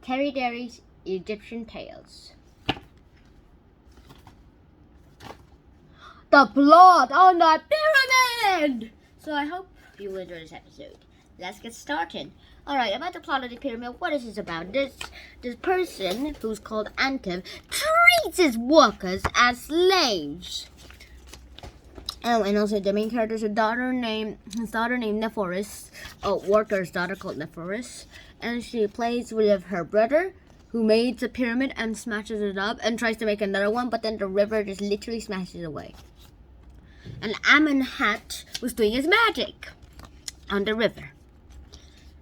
DEARY's Egyptian Tales. The plot on the pyramid! So I hope you will enjoy this episode. Let's get started. Alright, about the plot of the pyramid, what is this about? This person, who's called Antev, treats his workers as slaves. Oh, and also the main character is his daughter named Nephoris, a worker's daughter called Nephoris. And she plays with her brother, who made the pyramid and smashes it up and tries to make another one, but then the river just literally smashes it away. And Amenhat was doing his magic on the river.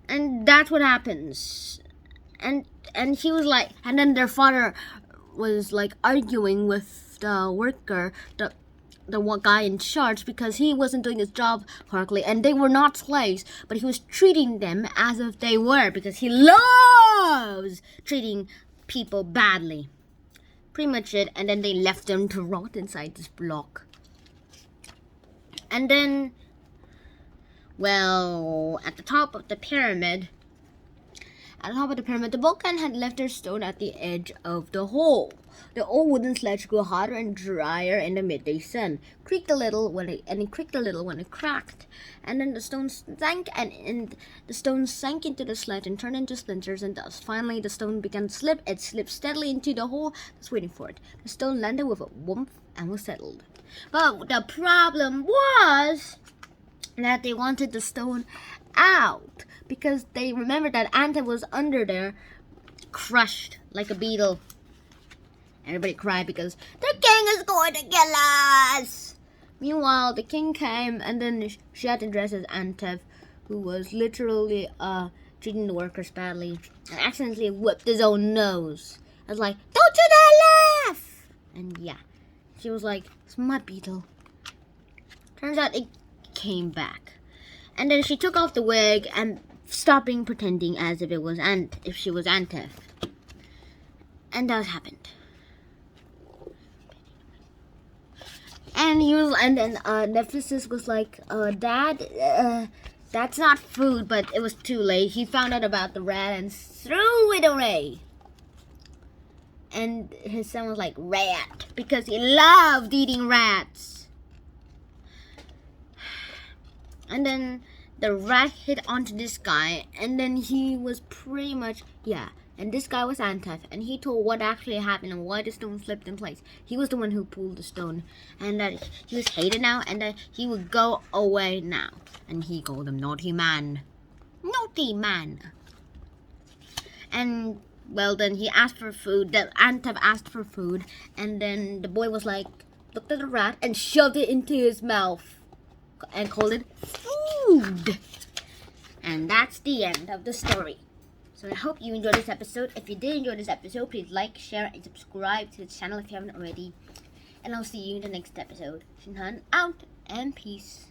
And that's what happens. And he was like, and then their father was like arguing with the worker, the one guy in charge, because he wasn't doing his job correctly, and they were not slaves, but he was treating them as if they were, because he loves treating people badly. Pretty much it. And then they left them to rot inside this block. And then, well, at the top of the pyramid, the volcano had left their stone at the edge of the hole. The old wooden sledge grew hotter and drier in the midday sun. It creaked a little when it cracked. And then the stone sank, and the stone sank into the sledge and turned into splinters and dust. Finally, the stone began to slip. It slipped steadily into the hole that's waiting for it. The stone landed with a whomp and was settled. But the problem was that they wanted the stone out, because they remembered that Antev was under there, crushed like a beetle. Everybody cried because the king is going to kill us. Meanwhile, the king came, and then she had to dress as Antev, who was literally treating the workers badly, and accidentally whipped his own nose. I was like, "Don't you dare laugh!" And yeah, she was like, "It's my beetle." Turns out it came back. And then she took off the wig and stopped pretending as if she was Antev. And that happened. And then Nephoris was like, "Dad, that's not food," but it was too late. He found out about the rat and threw it away. And his son was like, "Rat," because he loved eating rats. And then the rat hit onto this guy, and then he was pretty much, and this guy was Antev, and he told what actually happened and why the stone slipped in place. He was the one who pulled the stone, and that he was hated now, and that he would go away now. And he called him naughty man. Naughty man. And, well, then he asked for food. That Antev asked for food, and then the boy was like, looked at the rat and shoved it into his mouth and called it food. And that's the end of the story. So I hope you enjoyed this episode. If you did enjoy this episode, please like, share, and subscribe to the channel if you haven't already. And I'll see you in the next episode. Shinhan out, and peace.